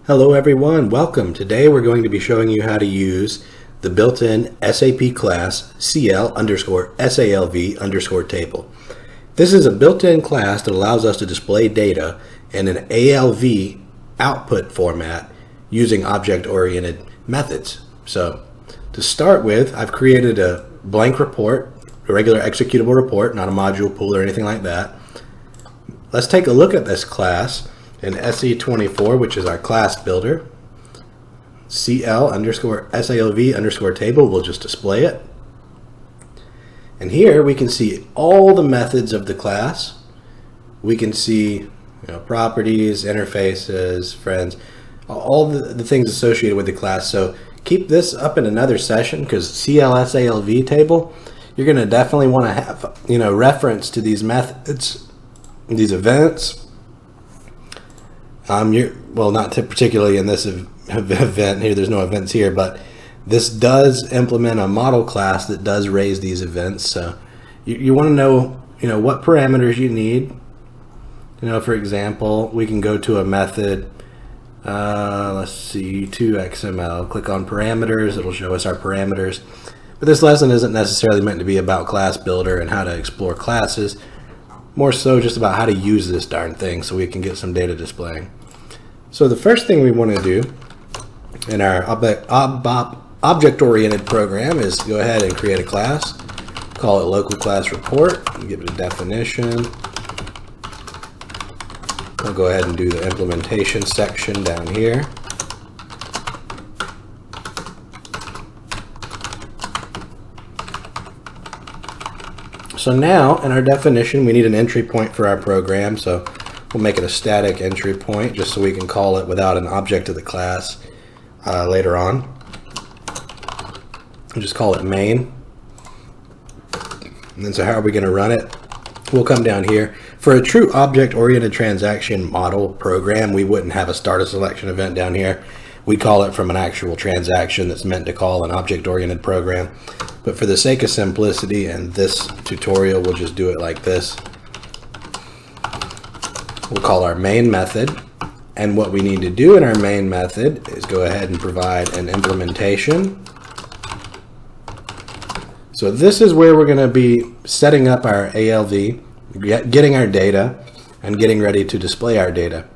Hello everyone, welcome. Today we're going to be showing you how to use the built-in SAP class CL_SALV_table. This is a built-in class that allows us to display data in an ALV output format using object-oriented methods. So to start with, I've created a blank report, a regular executable report, not a module pool or anything like that. Let's take a look at this class in SE24, which is our class builder. CL_SALV_table will just display it. And here we can see all the methods of the class. We can see properties, interfaces, friends, all the things associated with the class. So keep this up in another session, because CL_SALV table, you're going to definitely want to have reference to these methods, these events. Not particularly in this event here, there's no events here, but this does implement a model class that does raise these events. So you want to know, what parameters you need. For example, we can go to a method, let's see, to XML, click on parameters, it'll show us our parameters. But this lesson isn't necessarily meant to be about class builder and how to explore classes, more so just about how to use this darn thing so we can get some data displaying. So the first thing we want to do in our object-oriented program is go ahead and create a class, call it local class report, and give it a definition. I'll go ahead and do the implementation section down here. So now in our definition we need an entry point for our program, so we'll make it a static entry point just so we can call it without an object of the class later on. We'll just call it main. And then so how are we going to run it? We'll come down here. For a true object-oriented transaction model program, we wouldn't have a start a selection event down here. We call it from an actual transaction that's meant to call an object-oriented program. But for the sake of simplicity and this tutorial, we'll just do it like this. We'll call our main method, and what we need to do in our main method is go ahead and provide an implementation. So this is where we're going to be setting up our ALV, getting our data, and getting ready to display our data.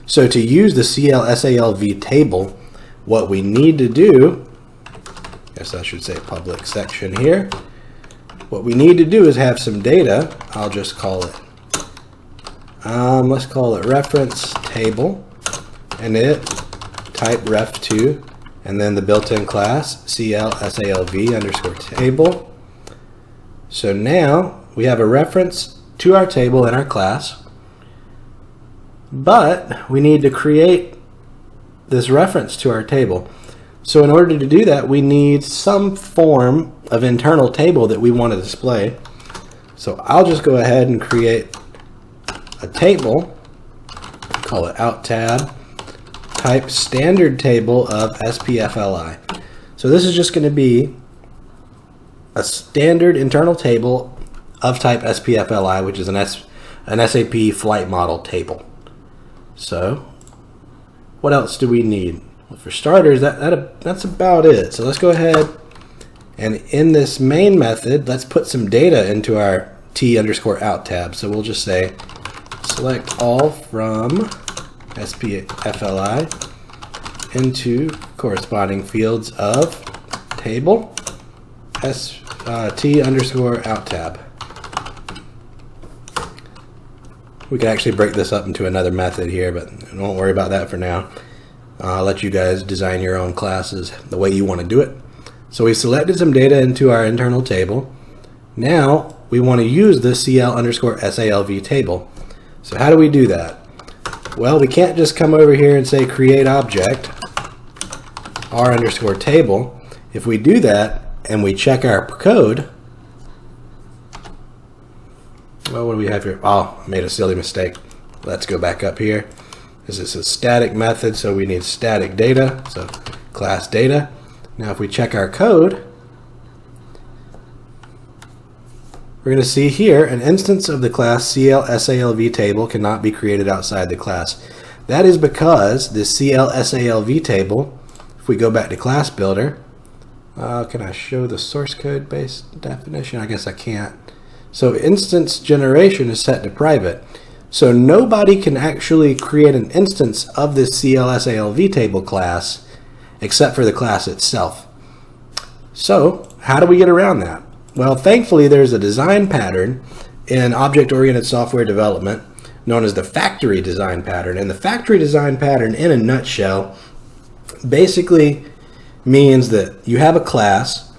So to use the CL_SALV table, what we need to do, I guess I should say public section here, what we need to do is have some data. I'll just call it, let's call it reference table, and it type ref2, and then the built-in class CL_SALV_table. So now we have a reference to our table in our class, but we need to create this reference to our table. So in order to do that, we need some form of internal table that we want to display. So I'll just go ahead and create a table, call it out tab, type standard table of SPFLI. So this is just going to be a standard internal table of type SPFLI, which is an SAP flight model table. So what else do we need? Well, for starters, that's about it. So let's go ahead and in this main method, let's put some data into our T_out tab. So we'll just say select all from SPFLI into corresponding fields of table T_out tab. We can actually break this up into another method here, but don't worry about that for now. I'll let you guys design your own classes the way you want to do it. So we selected some data into our internal table. Now we want to use the CL_SALV table. So how do we do that? Well, we can't just come over here and say create object R_table. If we do that and we check our code, well, what do we have here? Oh, I made a silly mistake. Let's go back up here. This is a static method, so we need static data, so class data. Now if we check our code, we're going to see here an instance of the class CL_SALV table cannot be created outside the class. That is because the CLSALV table, if we go back to Class Builder, can I show the source code based definition? I guess I can't. So instance generation is set to private. So nobody can actually create an instance of this CLSALV table class except for the class itself. So how do we get around that? Well, thankfully there's a design pattern in object-oriented software development known as the factory design pattern. And the factory design pattern, in a nutshell, basically means that you have a class,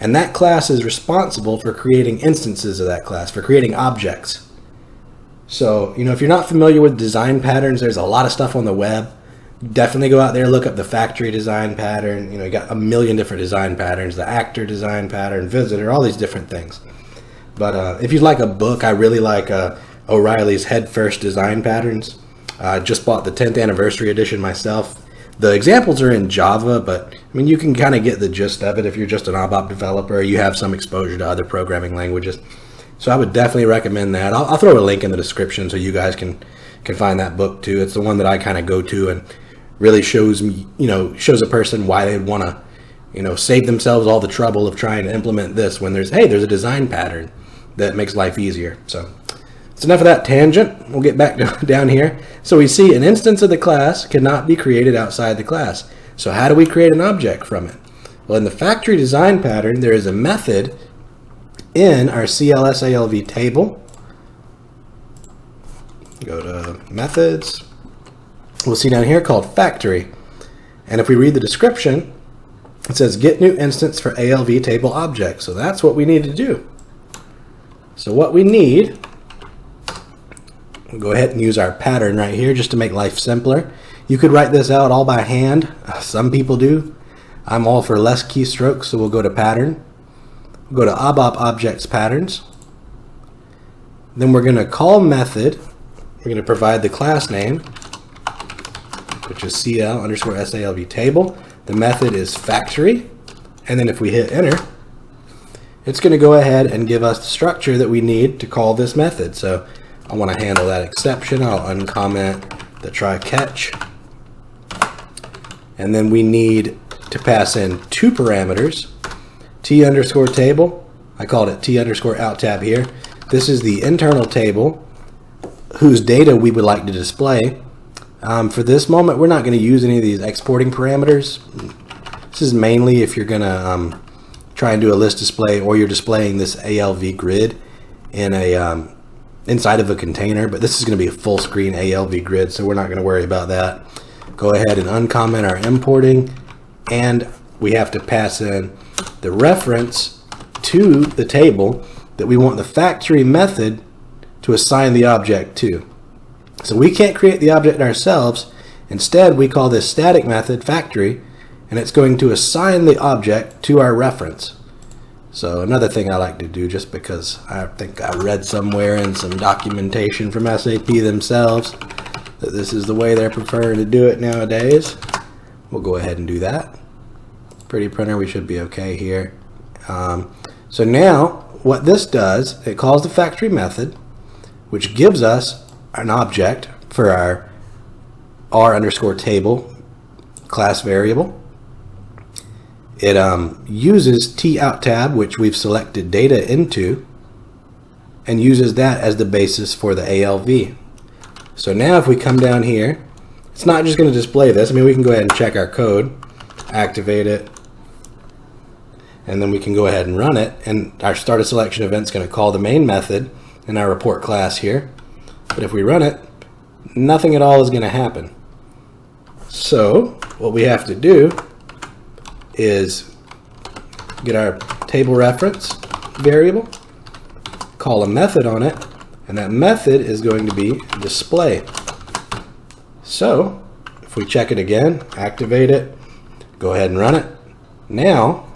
and that class is responsible for creating instances of that class, for creating objects. So, if you're not familiar with design patterns, there's a lot of stuff on the web. Definitely go out there, look up the factory design pattern. You got a million different design patterns, the actor design pattern, visitor, all these different things. But if you'd like a book, I really like O'Reilly's Head First Design Patterns. I just bought the 10th anniversary edition myself. The examples are in Java, but you can kind of get the gist of it if you're just an ABAP developer or you have some exposure to other programming languages. So I would definitely recommend that. I'll throw a link in the description so you guys can find that book too. It's the one that I kind of go to and really shows me, shows a person why they'd want to, save themselves all the trouble of trying to implement this when there's a design pattern that makes life easier. So it's enough of that tangent. We'll get back down here. So we see an instance of the class cannot be created outside the class. So how do we create an object from it? Well, in the factory design pattern, there is a method in our CLSALV table. Go to methods. We'll see down here called factory. And if we read the description, it says get new instance for ALV table object. So that's what we need to do. So what we need, we'll go ahead and use our pattern right here just to make life simpler. You could write this out all by hand. Some people do. I'm all for less keystrokes, so we'll go to pattern. We'll go to ABAP objects patterns. Then we're going to call method. We're going to provide the class name, which is CL_SALV table. The method is factory. And then if we hit enter, it's going to go ahead and give us the structure that we need to call this method. So I want to handle that exception. I'll uncomment the try catch. And then we need to pass in two parameters. T_table. I called it T_out tab here. This is the internal table whose data we would like to display. For this moment, we're not going to use any of these exporting parameters. This is mainly if you're going to try and do a list display, or you're displaying this ALV grid in a inside of a container, but this is going to be a full screen ALV grid, so we're not going to worry about that. Go ahead and uncomment our importing, and we have to pass in the reference to the table that we want the factory method to assign the object to. So we can't create the object ourselves. Instead, we call this static method factory, and it's going to assign the object to our reference. So another thing I like to do, just because I think I read somewhere in some documentation from SAP themselves that this is the way they're preferring to do it nowadays, we'll go ahead and do that. Pretty printer, we should be okay here. So now what this does, it calls the factory method, which gives us an object for our R_table class variable. It uses T_out tab, which we've selected data into, and uses that as the basis for the ALV. So now if we come down here, it's not just going to display this. We can go ahead and check our code, activate it, and then we can go ahead and run it, and our start a selection event is going to call the main method in our report class here. But if we run it, nothing at all is going to happen. So what we have to do is get our table reference variable, call a method on it, and that method is going to be display. So if we check it again, activate it, go ahead and run it, now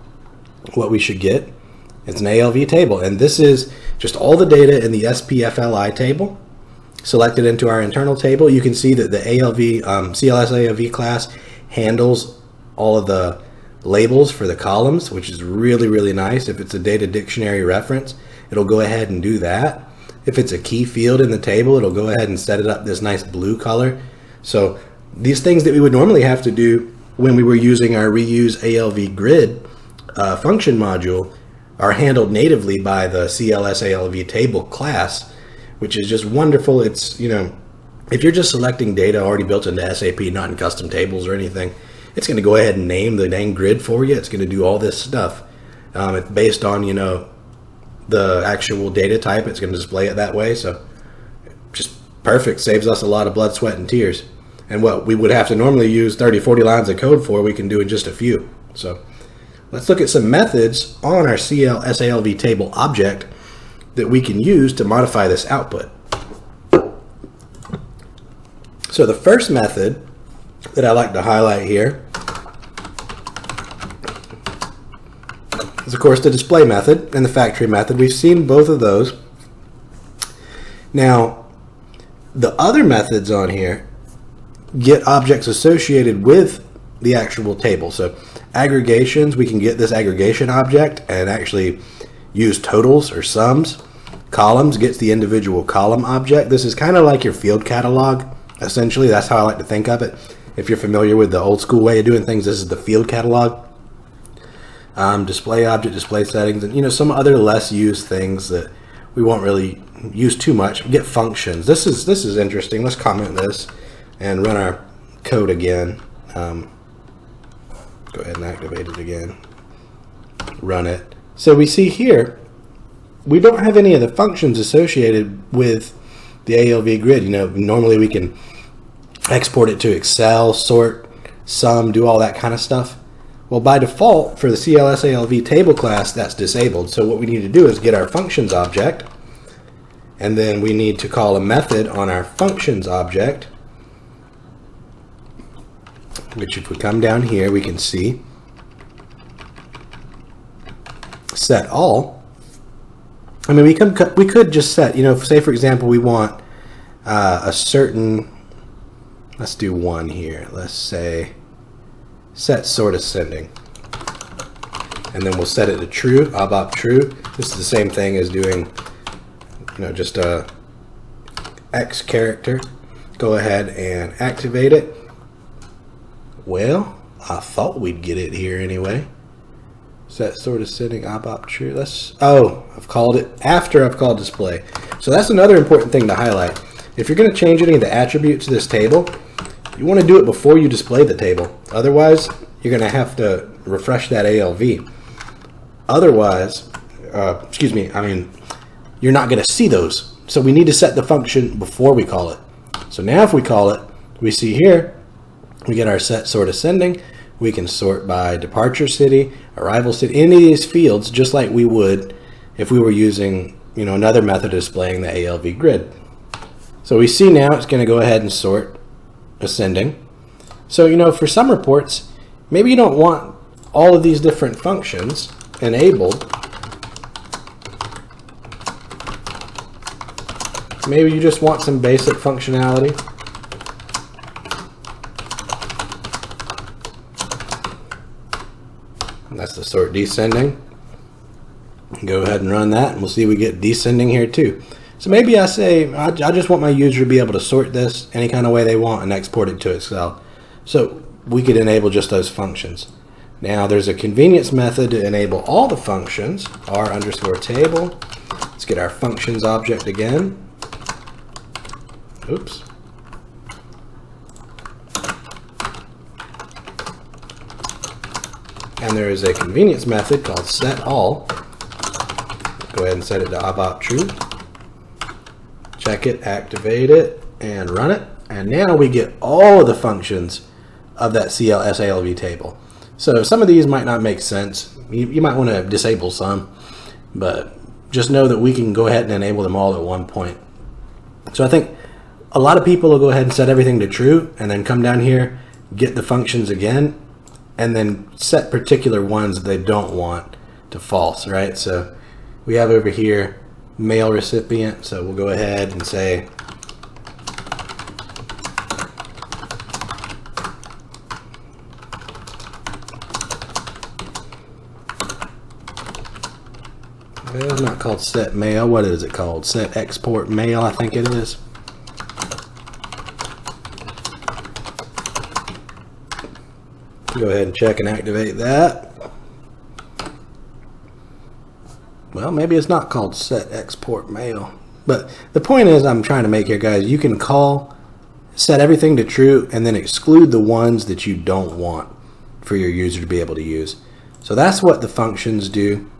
what we should get is an ALV table, and this is just all the data in the SPFLI table selected into our internal table. You can see that the CLSALV class handles all of the labels for the columns, which is really, really nice. If it's a data dictionary reference, it'll go ahead and do that. If it's a key field in the table, it'll go ahead and set it up this nice blue color So these things that we would normally have to do when we were using our reuse ALV grid function module are handled natively by the CLS ALV table class, which is just wonderful. It's, you know, if you're just selecting data already built into SAP, not in custom tables or anything, it's going to go ahead and name the dang grid for you. It's going to do all this stuff. It's based on, you know, the actual data type. It's going to display it that way. So just perfect. Saves us a lot of blood, sweat, and tears. And what we would have to normally use 30, 40 lines of code for, we can do in just a few. So let's look at some methods on our SALV table object that we can use to modify this output. So the first method that I like to highlight here is, of course, the display method and the factory method. We've seen both of those. Now, the other methods on here get objects associated with the actual table. So aggregations, we can get this aggregation object and actually use totals or sums. Columns gets the individual column object. This is kind of like your field catalog. Essentially, that's how I like to think of it. If you're familiar with the old school way of doing things, this is the field catalog. Display object, display settings, and, you know, some other less used things that we won't really use too much. Get functions. This is interesting. Let's comment this and run our code again. Go ahead and activate it again. Run it. So we see here, we don't have any of the functions associated with the ALV grid. You know, normally we can export it to Excel, sort, sum, do all that kind of stuff. Well, by default, for the CLS ALV table class, that's disabled. So what we need to do is get our functions object, and then we need to call a method on our functions object, which if we come down here, we can see set all. I mean, we could just set, you know, say for example, we want a certain, let's do one here. Let's say set sort ascending, and then we'll set it to true, ABAP true. This is the same thing as doing, you know, just a X character. Go ahead and activate it. Well, I thought we'd get it here anyway. Set sort ascending, ABAP true. I've called it after I've called display. So that's another important thing to highlight. If you're going to change any of the attributes to this table, you want to do it before you display the table. Otherwise, you're going to have to refresh that ALV. Otherwise, you're not going to see those. So we need to set the function before we call it. So now if we call it, we see here, we get our set sort ascending. We can sort by departure city, arrival city, any of these fields, just like we would if we were using, you know, another method of displaying the ALV grid. So we see now it's going to go ahead and sort ascending. So, you know, for some reports, maybe you don't want all of these different functions enabled. Maybe you just want some basic functionality. That's the sort descending. Go ahead and run that, and we'll see we get descending here too. So maybe I say, I just want my user to be able to sort this any kind of way they want and export it to Excel. So we could enable just those functions. Now there's a convenience method to enable all the functions, r_table. Let's get our functions object again. Oops. And there is a convenience method called set all. Go ahead and set it to ABAP true. Check it, activate it, and run it. And now we get all of the functions of that CLS ALV table. So some of these might not make sense. You might want to disable some, but just know that we can go ahead and enable them all at one point. So I think a lot of people will go ahead and set everything to true and then come down here, get the functions again, and then set particular ones that they don't want to false, right? So we have over here mail recipient, so we'll go ahead and say well, it's not called set mail. What is it called? Set export mail, I think it is. Go ahead and check and activate that. Well, maybe it's not called set export mail. But the point is I'm trying to make here, guys, you can set everything to true and then exclude the ones that you don't want for your user to be able to use. So that's what the functions do.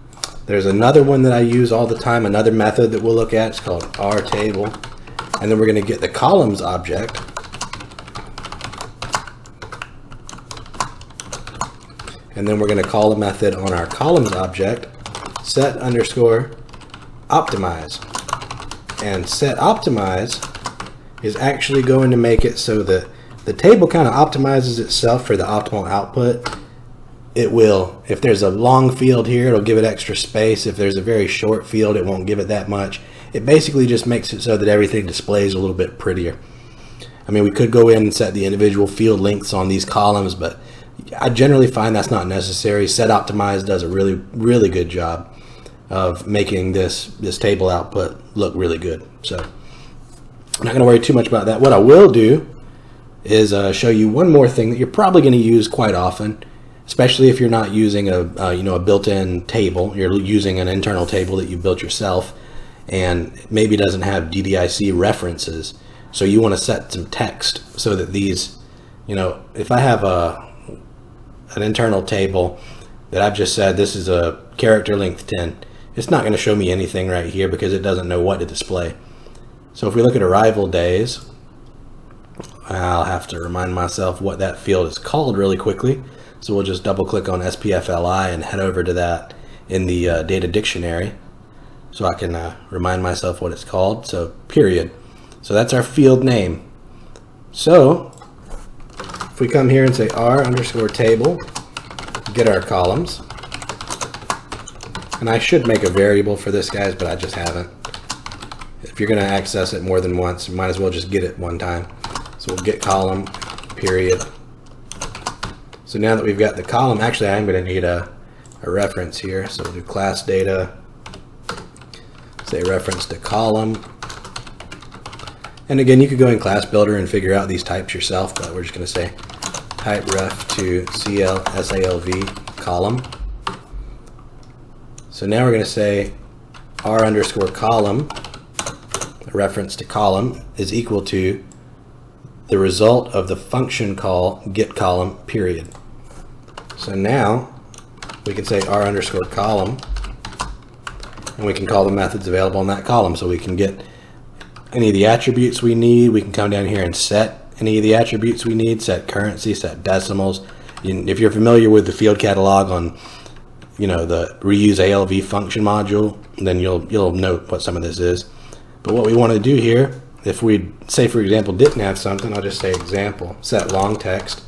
There's another one that I use all the time, another method that we'll look at. It's called rTable. And then we're going to get the columns object. And then we're going to call a method on our columns object, set underscore optimize. And set optimize is actually going to make it so that the table kind of optimizes itself for the optimal output. It will, if there's a long field here, it'll give it extra space. If there's a very short field, it won't give it that much. It basically just makes it so that everything displays a little bit prettier. I mean, we could go in and set the individual field lengths on these columns, but I generally find that's not necessary. Set optimize does a really, really good job of making this table output look really good. So I'm not going to worry too much about that. What I will do is show you one more thing that you're probably going to use quite often, especially if you're not using a built-in table. You're using an internal table that you built yourself, and maybe doesn't have DDIC references. So you want to set some text so that these, if I have an internal table that I've just said this is a character length 10, it's not going to show me anything right here because it doesn't know what to display. So if we look at arrival days, I'll have to remind myself what that field is called really quickly. So we'll just double click on SPFLI and head over to that in the data dictionary so I can remind myself what it's called. So period. So that's our field name. So if we come here and say r_table, get our columns. And I should make a variable for this, guys, but I just haven't. If you're going to access it more than once, you might as well just get it one time. So we'll get column, period. So now that we've got the column, actually I'm going to need a reference here. So we'll do class data, say reference to column. And again, you could go in class builder and figure out these types yourself, but we're just going to say type ref to CLSALV column. So now we're going to say r_column, a reference to column, is equal to the result of the function call get column, period. So now we can say r_column, and we can call the methods available in that column. So we can get any of the attributes we need. We can come down here and set any of the attributes we need, set currency, set decimals. If you're familiar with the field catalog on the reuse ALV function module, then you'll note what some of this is. But what we want to do here, if we say for example didn't have something, I'll just say example, set long text,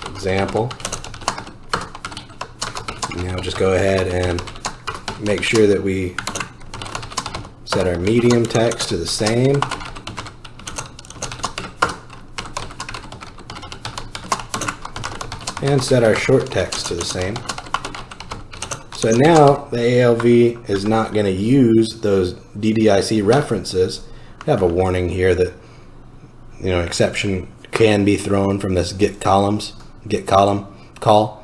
example. Now just go ahead and make sure that we set our medium text to the same. And set our short text to the same. So now the ALV is not going to use those DDIC references. We have a warning here that exception can be thrown from this get column call.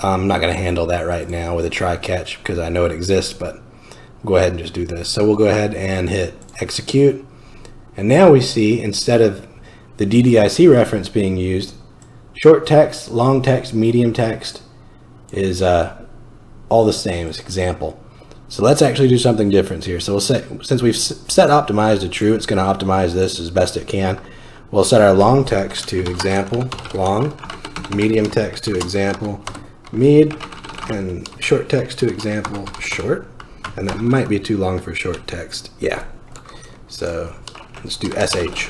I'm not going to handle that right now with a try catch because I know it exists, but go ahead and just do this. So we'll go ahead and hit execute, and now we see instead of the DDIC reference being used, short text, long text, medium text is all the same as example. So let's actually do something different here. So we'll say, since we've set optimize to true, it's going to optimize this as best it can. We'll set our long text to example, long, medium text to example, med, and short text to example, short. And that might be too long for short text. Yeah. So let's do sh.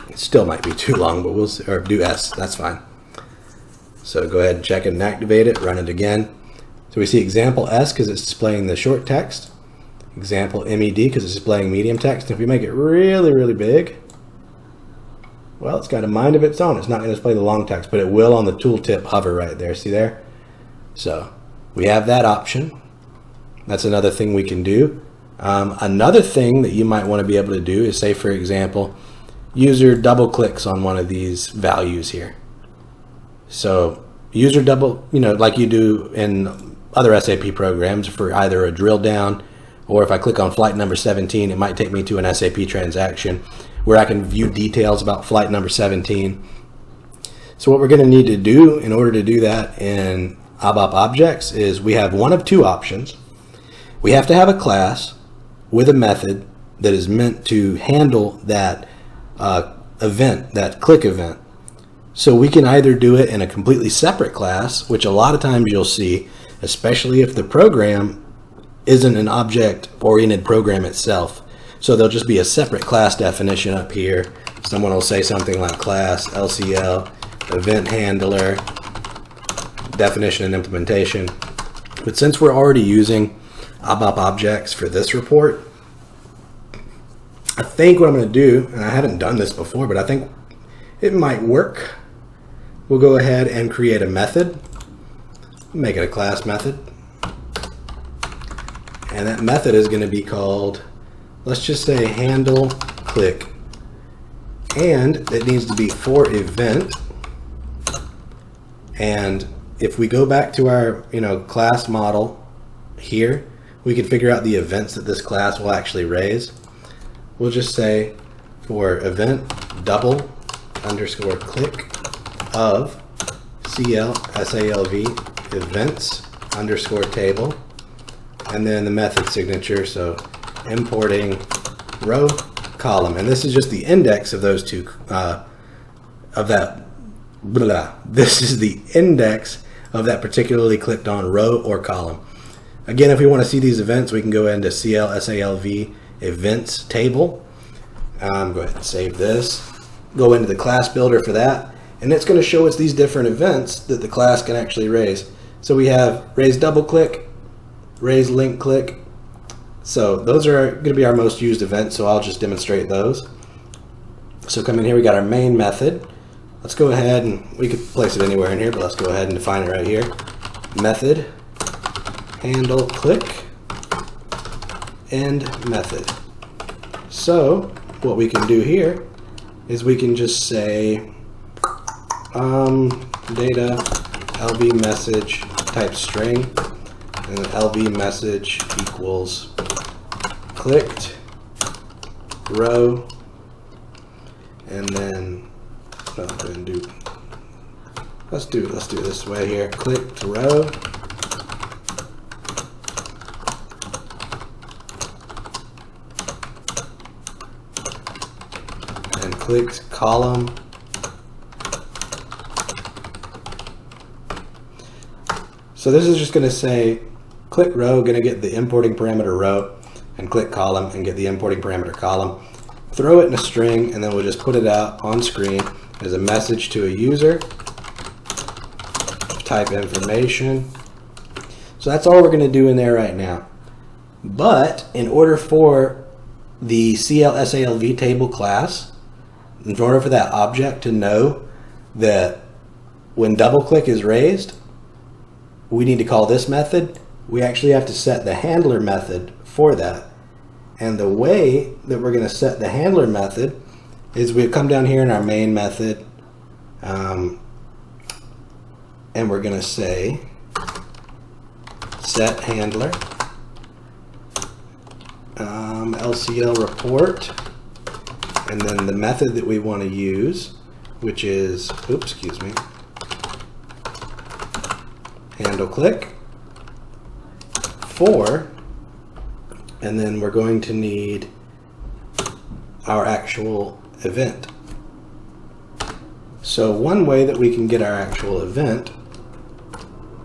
It still might be too long, but we'll see, or do s. That's fine. So go ahead and check it and activate it. Run it again. So we see example s because it's displaying the short text. Example med because it's displaying medium text. And if we make it really, really big, well, it's got a mind of its own. It's not going to display the long text, but it will on the tooltip hover right there. See there? So we have that option. That's another thing we can do. Another thing that you might want to be able to do is say, for example, user double clicks on one of these values here. So user double, like you do in other SAP programs for either a drill down, or if I click on flight number 17, it might take me to an SAP transaction where I can view details about flight number 17. So what we're going to need to do in order to do that in ABAP objects is we have one of two options. We have to have a class with a method that is meant to handle that event, that click event. So we can either do it in a completely separate class, which a lot of times you'll see, especially if the program isn't an object-oriented program itself. So there'll just be a separate class definition up here. Someone will say something like class, LCL, event handler, definition and implementation. But since we're already using ABAP objects for this report, I think what I'm going to do, and I haven't done this before, but I think it might work. We'll go ahead and create a method, make it a class method, and that method is going to be called, let's just say handle click, and it needs to be for event. And if we go back to our class model here, we can figure out the events that this class will actually raise. We'll just say for event double underscore click of CL SALV events underscore table, and then the method signature, so importing row column, and this is just the index of those two this is the index of that particularly clicked on row or column. Again, if we want to see these events, we can go into CL SALV events table. Go ahead and save this, go into the class builder for that, and it's going to show us these different events that the class can actually raise. So we have raise double click, raise link click. So those are going to be our most used events, so I'll just demonstrate those. So come in here, we got our main method. Let's go ahead, and we could place it anywhere in here, but let's go ahead and define it right here. Method handle click end method. So what we can do here is we can just say data LV message type string, and LV message equals clicked row, and then let's do it this way here, clicked row, and clicked column. So this is just going to say click row, going to get the importing parameter row, and click column and get the importing parameter column. Throw it in a string, and then we'll just put it out on screen as a message to a user. Type information. So that's all we're going to do in there right now. But in order for the CLSALV table class, in order for that object to know that when double click is raised, we need to call this method. We actually have to set the handler method for that. And the way that we're going to set the handler method is we come down here in our main method, and we're going to say set handler LCL report, and then the method that we want to use, which is handle click for, and then we're going to need our actual event. So one way that we can get our actual event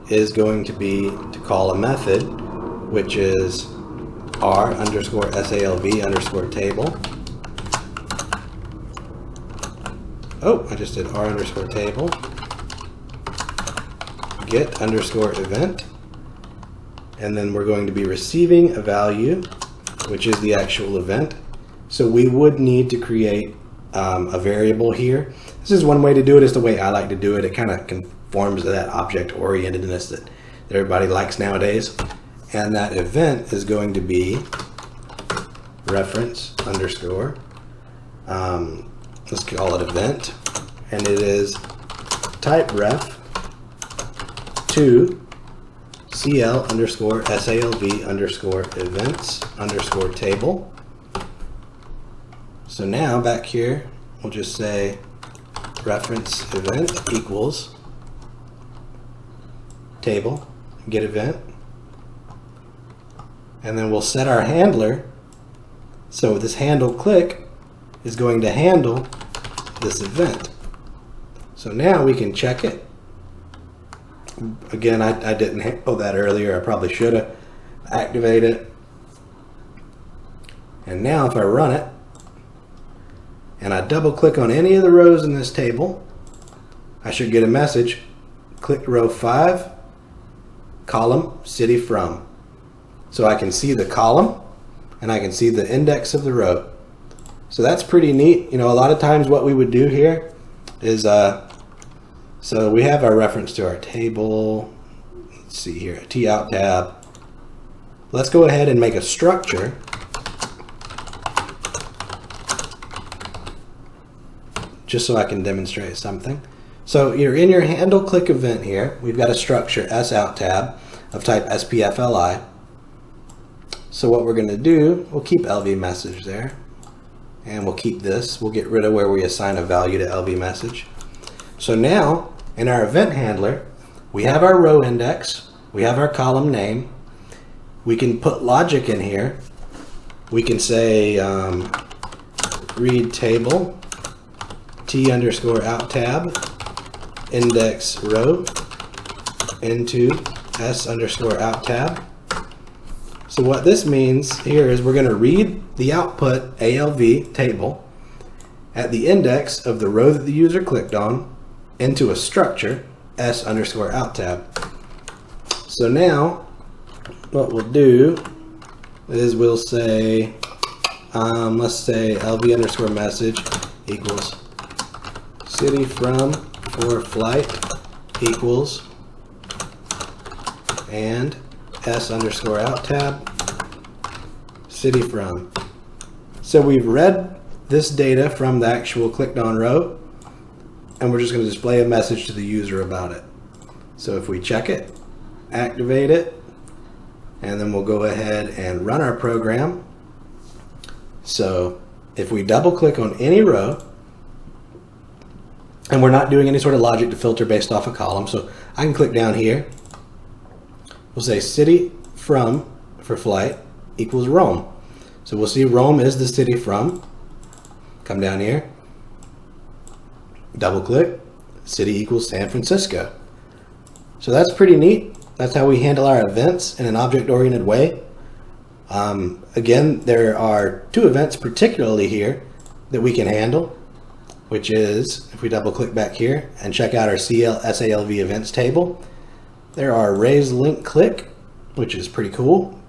is going to be to call a method, which is r underscore SALV underscore table. Oh, I just did r underscore table, get underscore event, and then we're going to be receiving a value, which is the actual event. So we would need to create a variable here. This is one way to do it. It's the way I like to do it. It kind of conforms to that object orientedness that everybody likes nowadays. And that event is going to be reference underscore, let's call it event, and it is type ref to CL underscore SALV underscore events underscore table. So now back here, we'll just say reference event equals table, get event, and then we'll set our handler. So this handle click is going to handle this event. So now we can check it. Again, I didn't handle that earlier. I probably should have. Activate it. And now if I run it, and I double click on any of the rows in this table, I should get a message. Click row 5, column city from. So I can see the column and I can see the index of the row. So that's pretty neat. You know, a lot of times what we would do here is, so we have our reference to our table. Let's see here, T out tab. Let's go ahead and make a structure. Just so I can demonstrate something. So you're in your handle click event here. We've got a structure S out tab of type SPFLI. So what we're going to do, we'll keep LV message there, and we'll keep this. We'll get rid of where we assign a value to LV message. So now in our event handler, we have our row index, we have our column name. We can put logic in here. We can say read table T underscore out tab index row into S underscore out tab. So what this means here is we're going to read the output ALV table at the index of the row that the user clicked on into a structure S underscore out tab. So now what we'll do is we'll say let's say LV underscore message equals city from for flight equals and S underscore out tab city from. So we've read this data from the actual clicked on row, and we're just going to display a message to the user about it. So if we check it, activate it, and then we'll go ahead and run our program. So if we double click on any row, and we're not doing any sort of logic to filter based off a column, so I can click down here. We'll say city from for flight equals Rome. So we'll see Rome is the city from. Come down here, double click, city equals San Francisco. So that's pretty neat. That's how we handle our events in an object-oriented way. Again, there are two events particularly here that we can handle, which is, if we double click back here and check out our SALV events table, there are raise link click, which is pretty cool.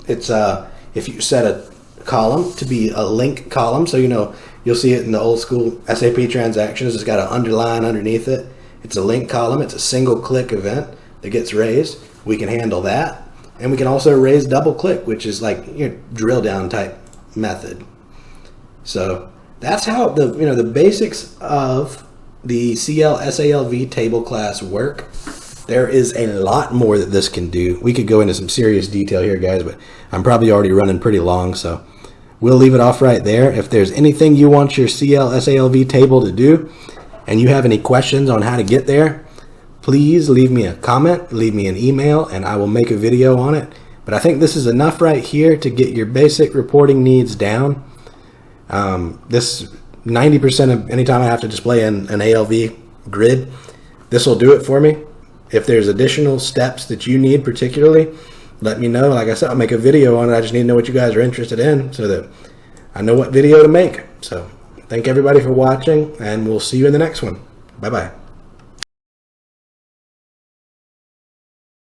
It's if you set a column to be a link column, so you know, you'll see it in the old school SAP transactions, it's got an underline underneath it. It's a link column, it's a single click event that gets raised. We can handle that. And we can also raise double click, which is like your drill down type method. So that's how the basics of the CL SALV table class work. There is a lot more that this can do. We could go into some serious detail here, guys, but I'm probably already running pretty long, so we'll leave it off right there. If there's anything you want your CL SALV table to do, and you have any questions on how to get there, please leave me a comment, leave me an email, and I will make a video on it. But I think this is enough right here to get your basic reporting needs down. This 90% of any time I have to display an ALV grid, this will do it for me. If there's additional steps that you need particularly, let me know. Like I said, I'll make a video on it. I just need to know what you guys are interested in so that I know what video to make. So thank everybody for watching, and we'll see you in the next one. Bye-bye.